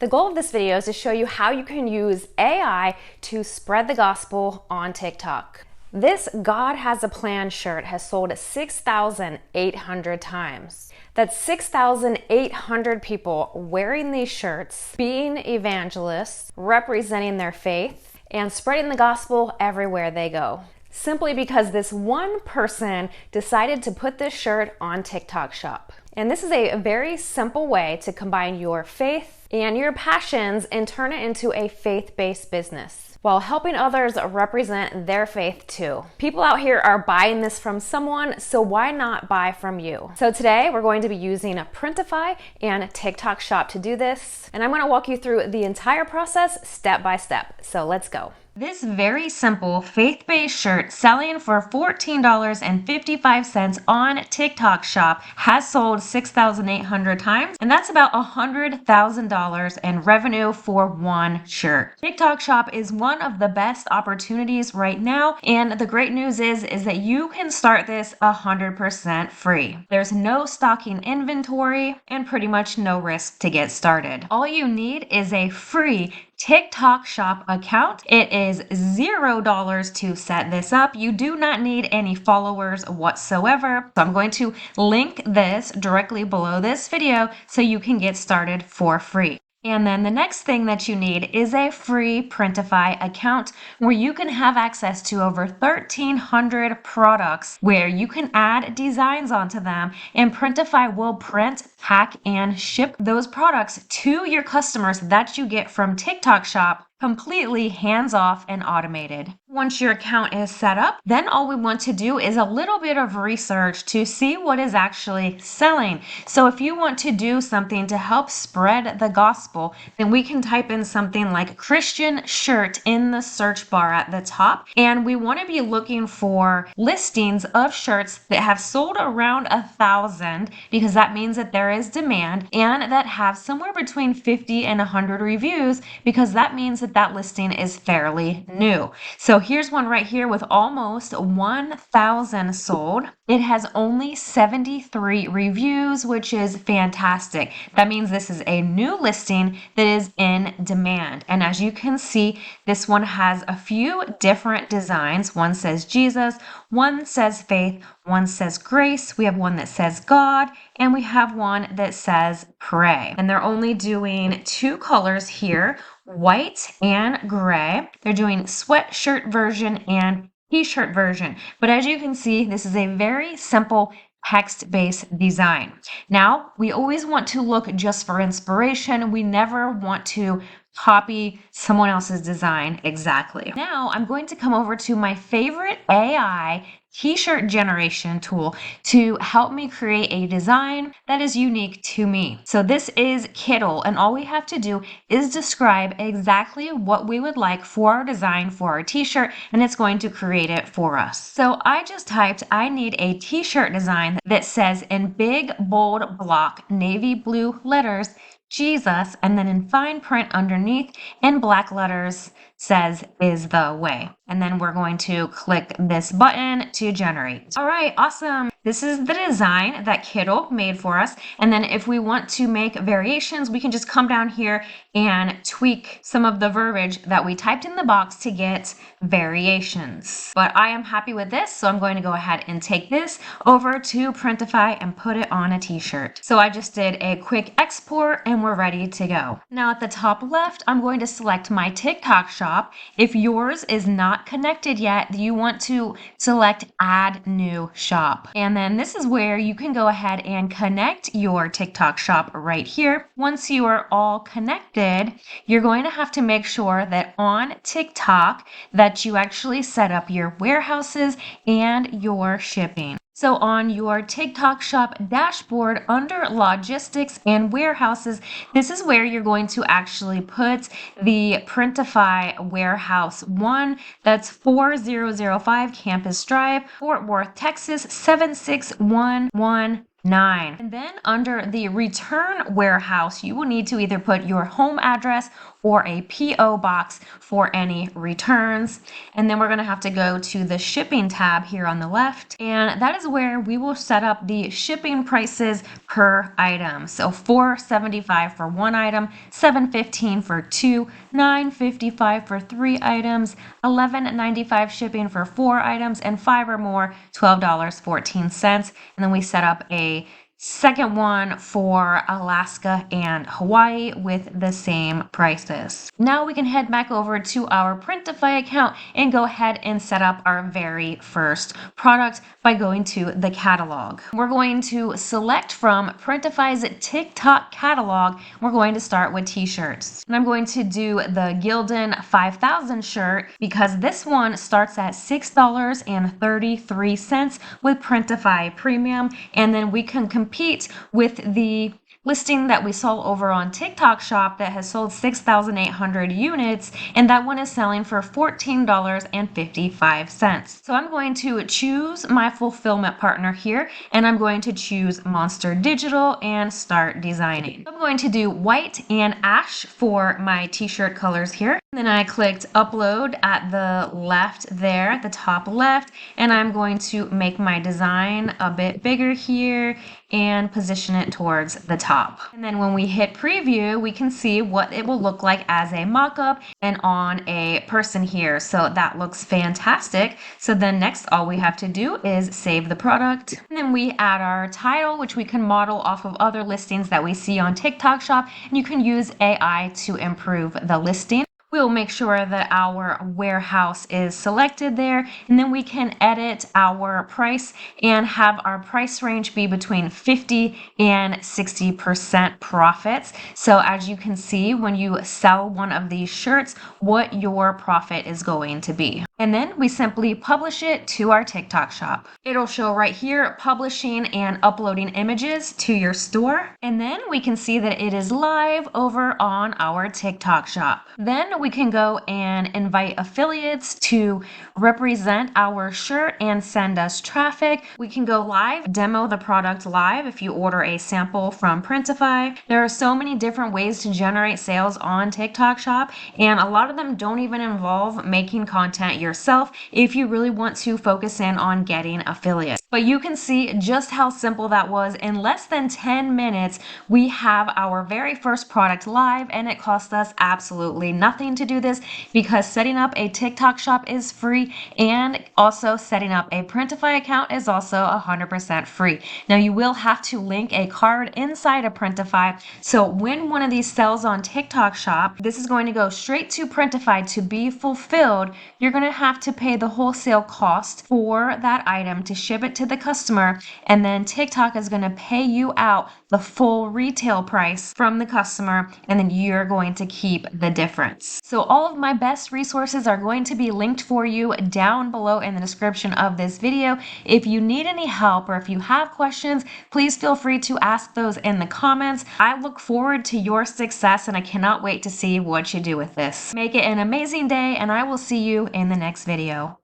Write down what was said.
The goal of this video is to show you how you can use AI to spread the gospel on TikTok. This God Has a Plan shirt has sold 6,800 times. That's 6,800 people wearing these shirts, being evangelists, representing their faith, and spreading the gospel everywhere they go. Simply because this one person decided to put this shirt on TikTok Shop. And this is a very simple way to combine your faith and your passions and turn it into a faith-based business while helping others represent their faith too. People out here are buying this from someone, so why not buy from you? So today we're going to be using a Printify and TikTok Shop to do this, and I'm going to walk you through the entire process step by step. So let's go. This very simple faith-based shirt selling for $14.55 on TikTok Shop has sold 6,800 times, and that's about $100,000 in revenue for one shirt. TikTok Shop is one of the best opportunities right now, and the great news is that you can start this 100% free. There's no stocking inventory and pretty much no risk to get started. All you need is a free TikTok Shop account. It is $0 to set this up. You do not need any followers whatsoever. So I'm going to link this directly below this video so you can get started for free. And then the next thing that you need is a free Printify account where you can have access to over 1,300 products where you can add designs onto them, and Printify will print, pack, and ship those products to your customers that you get from TikTok Shop completely hands-off and automated. Once your account is set up, then all we want to do is a little bit of research to see what is actually selling. So if you want to do something to help spread the gospel, then we can type in something like Christian shirt in the search bar at the top. And we want to be looking for listings of shirts that have sold around 1,000, because that means that there is demand, and that have somewhere between 50 and 100 reviews, because that means that listing is fairly new. So here's one right here with almost 1,000 sold. It has only 73 reviews, which is fantastic. That means this is a new listing that is in demand. And as you can see, this one has a few different designs. One says Jesus, one says faith, one says grace, we have one that says God, and we have one that says pray. And they're only doing two colors here, white and gray. They're doing sweatshirt version and t-shirt version. But as you can see, this is a very simple text-based design. Now, we always want to look just for inspiration. We never want to copy someone else's design exactly. Now, I'm going to come over to my favorite AI t-shirt generation tool to help me create a design that is unique to me. So this is Kittl, and all we have to do is describe exactly what we would like for our design for our t-shirt, and it's going to create it for us. So I just typed, I need a t-shirt design that says in big, bold block, navy blue letters, Jesus, and then in fine print underneath in black letters says is the way. And then we're going to click this button to generate. All right, awesome. This is the design that Kittl made for us. And then if we want to make variations, we can just come down here and tweak some of the verbiage that we typed in the box to get variations. But I am happy with this, so I'm going to go ahead and take this over to Printify and put it on a t-shirt. So I just did a quick export and we're ready to go. Now at the top left, I'm going to select my TikTok Shop. If yours is not connected yet, you want to select Add New Shop. And then this is where you can go ahead and connect your TikTok Shop right here. Once you are all connected, you're going to have to make sure that on TikTok that you actually set up your warehouses and your shipping. So on your TikTok Shop dashboard under logistics and warehouses, this is where you're going to actually put the Printify warehouse 1. That's 4005 Campus Drive, Fort Worth, Texas 76115. 9. And then under the return warehouse, you will need to either put your home address or a P.O. box for any returns. And then we're going to have to go to the shipping tab here on the left. And that is where we will set up the shipping prices per item. So $4.75 for one item, $7.15 for two, $9.55 for three items, $11.95 shipping for four items, and five or more, $12.14. And then we set up a second one for Alaska and Hawaii with the same prices. Now we can head back over to our Printify account and go ahead and set up our very first product by going to the catalog. We're going to select from Printify's TikTok catalog. We're going to start with t-shirts. And I'm going to do the Gildan 5000 shirt because this one starts at $6.33 with Printify Premium, and then we can compete with the listing that we saw over on TikTok Shop that has sold 6,800 units, and that one is selling for $14.55. So I'm going to choose my fulfillment partner here, and I'm going to choose Monster Digital and start designing. I'm going to do white and ash for my t-shirt colors here. And then I clicked upload at the left there, the top left, and I'm going to make my design a bit bigger here and position it towards the top. And then when we hit preview, we can see what it will look like as a mock-up and on a person here. So that looks fantastic. So then next, all we have to do is save the product. And then we add our title, which we can model off of other listings that we see on TikTok Shop. And you can use AI to improve the listing. We'll make sure that our warehouse is selected there, and then we can edit our price and have our price range be between 50 and 60% profits. So as you can see, when you sell one of these shirts, what your profit is going to be. And then we simply publish it to our TikTok shop. It'll show right here, publishing and uploading images to your store. And then we can see that it is live over on our TikTok shop. Then we can go and invite affiliates to represent our shirt and send us traffic. We can go live, demo the product live if you order a sample from Printify. There are so many different ways to generate sales on TikTok shop, and a lot of them don't even involve making content yourself if you really want to focus in on getting affiliates. But you can see just how simple that was. In less than 10 minutes, we have our very first product live, and it cost us absolutely nothing to do this because setting up a TikTok shop is free, and also setting up a Printify account is also 100% free. Now you will have to link a card inside of Printify, so when one of these sells on TikTok shop, this is going to go straight to Printify to be fulfilled. You're going to have to pay the wholesale cost for that item to ship it to the customer, and then TikTok is going to pay you out the full retail price from the customer, and then you're going to keep the difference. So all of my best resources are going to be linked for you down below in the description of this video. If you need any help or if you have questions, please feel free to ask those in the comments. I look forward to your success, and I cannot wait to see what you do with this. Make it an amazing day, and I will see you in the next video.